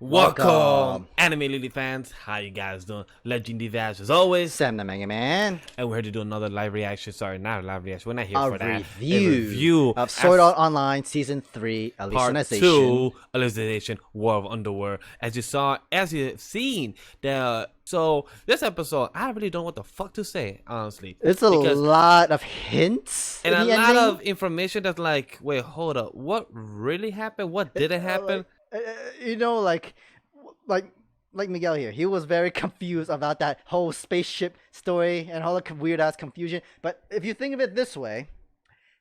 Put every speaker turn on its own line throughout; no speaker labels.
Welcome, anime lily fans. How you guys doing? LegendDVash as always.
SamTheMangaMan.
And we're here to do another live reaction. Sorry, not a live reaction. We're not here for that.
A review of Sword Art Online Season 3,
Part 2, Alicization War of Underworld. As you've seen, so this episode, I really don't know what the fuck to say, honestly.
It's a lot of hints
and a lot of information that's like, wait, hold up, what really happened? What didn't happen?
Like Miguel here, he was very confused about that whole spaceship story and all the weird ass confusion. But if you think of it this way,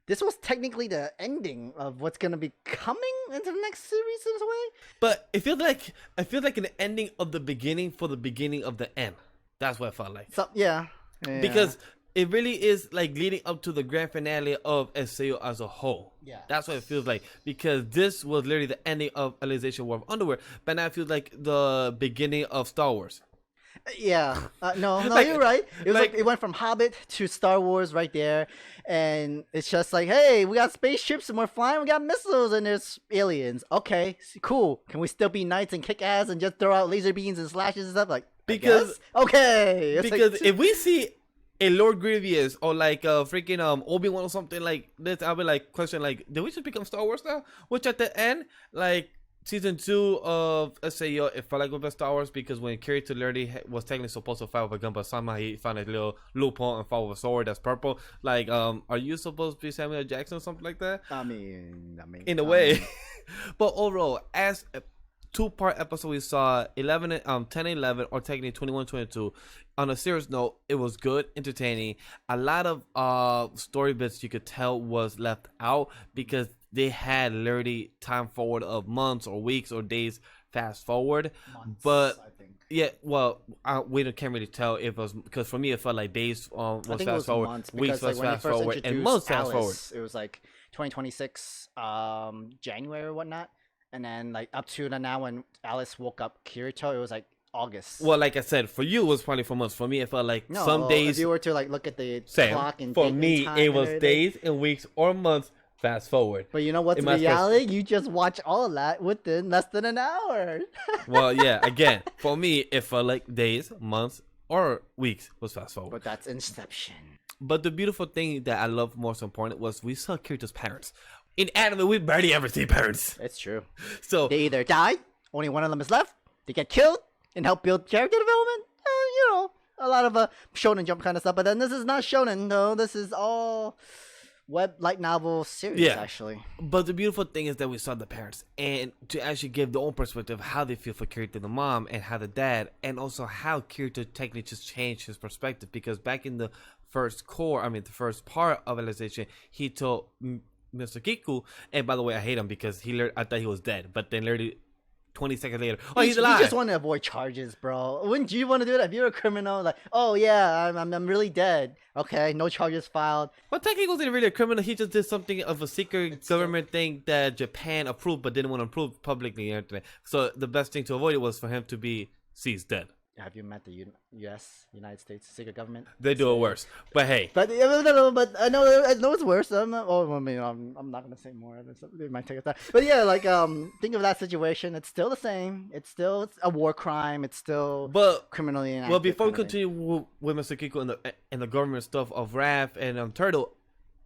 this was technically the ending of what's gonna be coming into the next series in a way.
But it feels like an ending of the beginning for the beginning of the end. That's what it felt like.
So, yeah.
Because it really is like leading up to the grand finale of SAO as a whole.
Yeah.
That's what it feels like. Because this was literally the ending of Alicization War of Underworld. But now it feels like the beginning of Star Wars.
Yeah. No,
like,
you're right. It was like it went from Hobbit to Star Wars right there. And it's just like, hey, we got spaceships and we're flying. We got missiles and there's aliens. Okay, cool. Can we still be knights and kick ass and just throw out laser beams and slashes and stuff? Like, because okay.
Because like, if we see a Lord Grievous or like freaking Obi-Wan or something like this, I'll be like question like, did we just become Star Wars now? Which at the end, like season 2 of SAO, it felt like it was Star Wars because when Kirito literally was technically supposed to fight with a gun, but somehow he found a little loophole and fought with a sword that's purple. Like, are you supposed to be Samuel Jackson or something like that?
I mean,
in a way. But overall, as a 2-part episode, we saw 10 and 11, or technically 21, 22. On a serious note, it was good, entertaining. A lot of story bits you could tell was left out because they had literally time forward of months or weeks or days fast forward.
Months,
but
I think.
Yeah, well, we can't really tell if it was, because for me it felt like days was fast forward,
months,
weeks was
like,
fast forward, and months fast forward.
It was like 2026 January or whatnot, and then like up to now when Alice woke up Kirito, it was like August.
Well, like I said, for you it was 24 months. For me, it felt like some days.
If you were to like look at the clock and
for me, it was days and weeks or months fast forward.
But you know what's reality? You just watch all of that within less than an hour.
Well, yeah. Again, for me, it felt like days, months, or weeks was fast forward.
But that's Inception.
But the beautiful thing that I love most important was we saw Kirito's parents. In anime, we barely ever see parents.
It's true.
So
they either die, only one of them is left, they get killed, and help build character development. A lot of shonen jump kind of stuff. But then this is not shonen, no. This is all web light novel series, actually.
But the beautiful thing is that we saw the parents, and to actually give their own perspective, how they feel for Kirito, the mom, and how the dad, and also how Kirito technically just changed his perspective. Because back in the first the first part of Alicization, he told Mr. Kiku, and by the way, I hate him because I thought he was dead, but then literally 20 seconds later, he's alive.
You just want to avoid charges, bro. Wouldn't you want to do that if you're a criminal? Like, oh yeah, I'm really dead. Okay, no charges filed.
Well, technically, he wasn't really a criminal. He just did something of a secret government thing that Japan approved, but didn't want to approve publicly. So the best thing to avoid it was for him to be seized dead.
Have you met the United States secret government?
They do it worse, but hey.
But I know it's worse. I'm not gonna say more. It might take us that. But yeah, like think of that situation. It's still the same. It's a war crime. It's still criminally inactive.
Well, before we continue with Mr. Kiko and the government stuff of Raph and Turtle,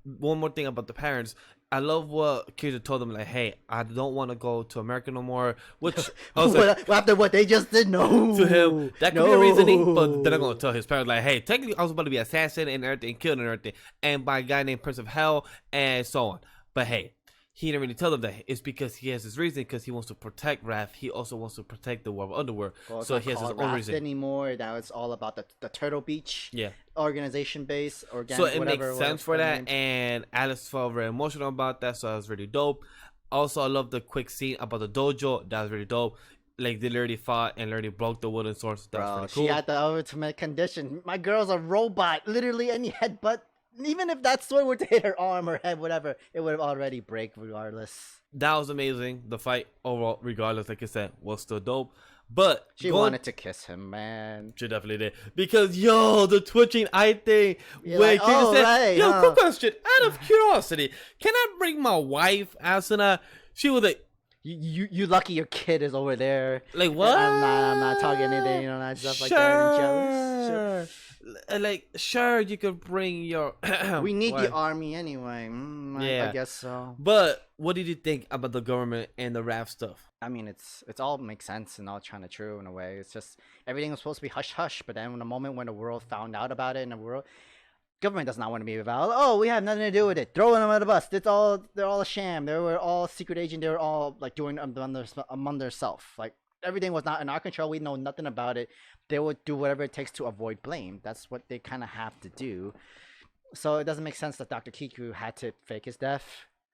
one more thing about the parents. I love what Kirito told them, like, hey, I don't want to go to America no more. Which
after what they just did, no.
To him, that could be a reasoning, but they're not going to tell his parents, like, hey, technically I was about to be assassinated and everything, killed and everything, and by a guy named Prince of Hell and so on. But hey, he didn't really tell them that. It's because he has his reason, because he wants to protect Raph. He also wants to protect the War of Underworld.
Well,
so he has his own reason
anymore. Now it's all about the Turtle Beach organization base.
So it makes sense for that. And Alice felt very emotional about that, so that was really dope. Also, I love the quick scene about the dojo. That was really dope. Like, they literally fought and literally broke the wooden swords. That was pretty cool.
She had the ultimate condition. My girl's a robot. Literally any headbutt. Even if that sword were to hit her arm or head, whatever, it would have already break regardless.
That was amazing. The fight overall, regardless, like I said, was still dope. But
she wanted to kiss him, man.
She definitely did. Because, the twitching eye thing.
Wait,
quick question. Out of curiosity, can I bring my wife, Asuna? She was like,
You lucky your kid is over there.
Like
And
what?
I'm not talking anything, that stuff like that. And jealous. Sure.
Like sure, you could bring your.
We need the
What?
army anyway. I
Yeah.
guess so.
But what did you think about the government and the rap stuff?
I mean, it's all makes sense and all kind of true in a way. It's just everything was supposed to be hush hush, but then in the moment when the world found out about it, and the world government does not want to be involved. Oh, we have nothing to do with it. Throwing them under the bus. They're all a sham. They were all secret agent. They were all like doing among themselves. Like everything was not in our control. We know nothing about it. They would do whatever it takes to avoid blame. That's what they kind of have to do. So it doesn't make sense that Dr. Kiku had to fake his death,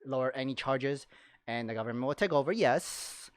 lower any charges, and the government will take over. Yes.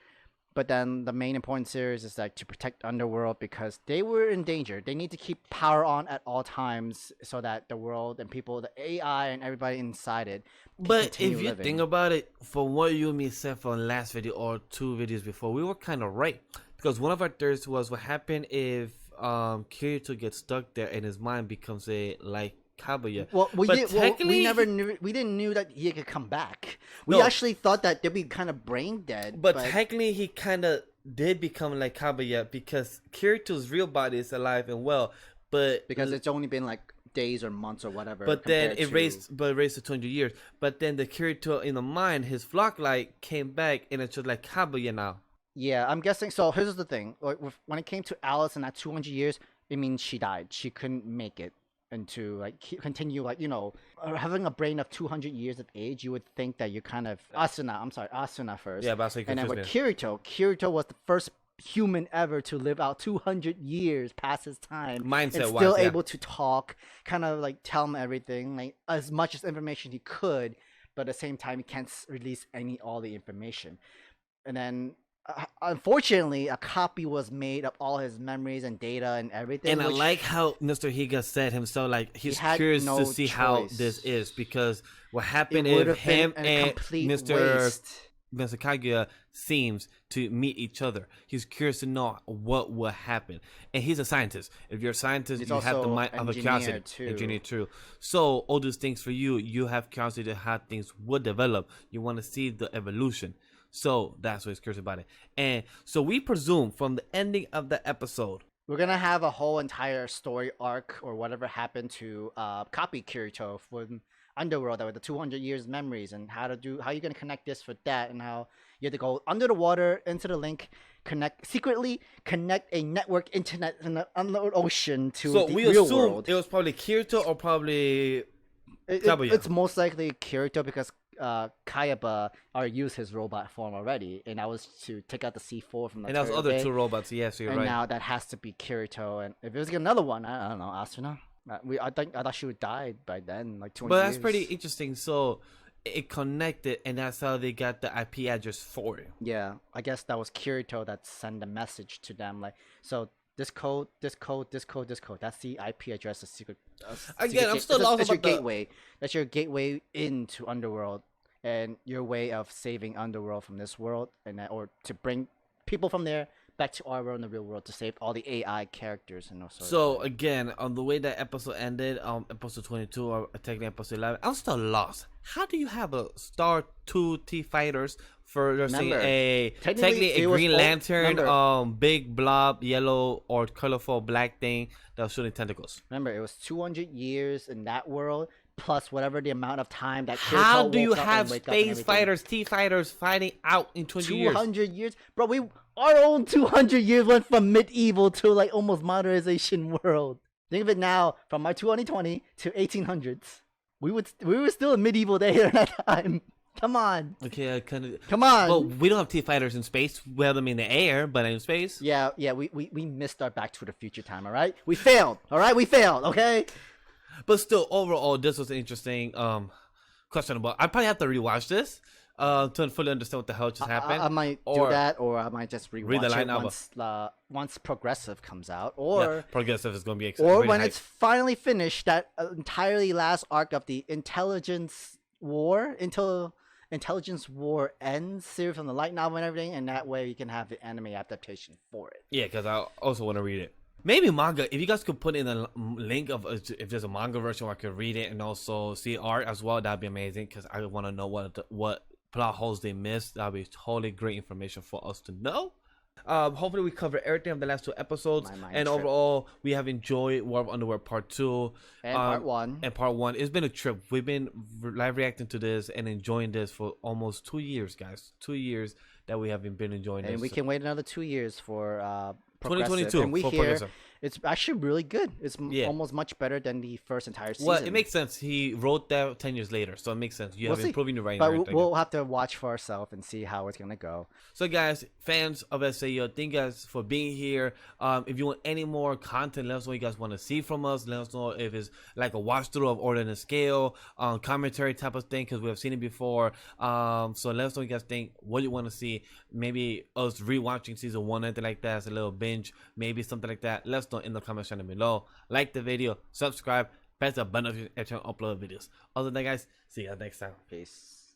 But then the main important series is like to protect Underworld because they were in danger. They need to keep power on at all times so that the world and people, the AI and everybody inside it.
But if you think about it, from what you and me said from last video or 2 videos before, we were kind of right because one of our theories was what happened if Kirito gets stuck there and his mind becomes a like Kaguya.
Well, we didn't knew that he could come back. We actually thought that they'd be kind of brain dead.
But technically, he kind of did become like Kaguya because Kirito's real body is alive and well, but
because it's only been like days or months or whatever.
But then it raised to 200 years. But then the Kirito in the mind, his flock light came back, and it's just like Kaguya now.
Yeah, I'm guessing. So here's the thing: like when it came to Alice in that 200 years, it means she died. She couldn't make it. And to like continue like having a brain of 200 years of age, you would think that you're kind of Asuna first.
Yeah, but
and then with Kirito was the first human ever to live out 200 years past his time.
Mindset
and still able to talk, kind of like tell him everything, like as much as information he could, but at the same time he can't release all the information. And then unfortunately, a copy was made of all his memories and data and everything.
And I like how Mr. Higa said himself, like he's curious to see how this is because what happened if him and Mr. Kaguya seems to meet each other. He's curious to know what will happen, and he's a scientist. If you're a scientist, you have the mind of a curiosity. Engineer too. So all those things for you, you have curiosity to how things would develop. You want to see the evolution. So that's what he's curious about it. And so we presume from the ending of the episode,
we're going to have a whole entire story arc or whatever happened to copy Kirito from Underworld with the 200 years memories and how you're going to connect this with that and how you have to go under the water into the link, secretly connect a network internet in the ocean to the real world.
It was probably Kirito or probably
it's most likely Kirito because Kayaba used his robot form already, and that was to take out the C4 from the.
And that was other 2 robots. Yes, you're right.
And now that has to be Kirito, and if it was another one, I don't know, Asuna. I thought she would die by then, like 20
But
years.
that's pretty interesting. So it connected, and that's how they got the IP address for it.
Yeah, I guess that was Kirito that sent a message to them, like so. This code. That's the IP address. The secret.
Again, I'm still lost about
your gateway. That's your gateway into Underworld, and your way of saving Underworld from this world, or to bring people from there back to our world in the real world to save all the AI characters and also.
So again, on the way that episode ended, episode 22 or technically episode 11, I'm still lost. How do you have a Star 2 T fighters for technically a Green Lantern, big blob, yellow or colorful black thing that was shooting tentacles?
Remember, it was 200 years in that world. Plus whatever the amount of time that
how do you have space fighters, T fighters fighting out in
200 years? Bro, our own 200 years went from medieval to like almost modernization world. Think of it now, from our 2020 to 1800s. We were still in medieval day at that time. Come on.
Okay, I kind of.
Come on.
Well, we don't have T fighters in space. We have them in the air, but in space.
Yeah. We missed our Back to the Future time. All right, we failed. All right, we failed. Okay.
But still, overall, this was an interesting questionable. I probably have to rewatch this to fully understand what the hell just happened.
I might do that, or I might just rewatch it once Progressive comes out, or
Progressive is going to be
or really when it's finally finished, that entirely last arc of the Intelligence War ends series from the light novel and everything, and that way you can have the anime adaptation for it.
Yeah, because I also want to read it. Maybe manga. If you guys could put in a link of if there's a manga version where I could read it and also see art as well, that'd be amazing. Because I want to know what plot holes they missed. That'll be totally great information for us to know. Hopefully we cover everything of the last 2 episodes, and overall we have enjoyed War of Underworld Part 2
and Part 1.
And Part 1, it's been a trip. We've been live reacting to this and enjoying this for almost 2 years, guys. 2 years that we have been enjoying this.
And we can wait another 2 years for
2022.
And we hear it's actually really good. It's almost much better than the first entire season.
Well, it makes sense. He wrote that 10 years later, so it makes sense. You have improving your writing.
But we'll have to watch for ourselves and see how it's gonna go.
So, guys, fans of SAO, thank you guys for being here. If you want any more content, let us know what you guys want to see from us. Let us know if it's like a watch through of Order and Scale, commentary type of thing, because we have seen it before. So let us know what you guys think, what you want to see. Maybe us rewatching season 1, anything like that. It's a little binge, maybe something like that. Let us know in the comment section below. Like the video, subscribe, press the button if you upload videos. Other than that, guys, see you guys next time.
Peace.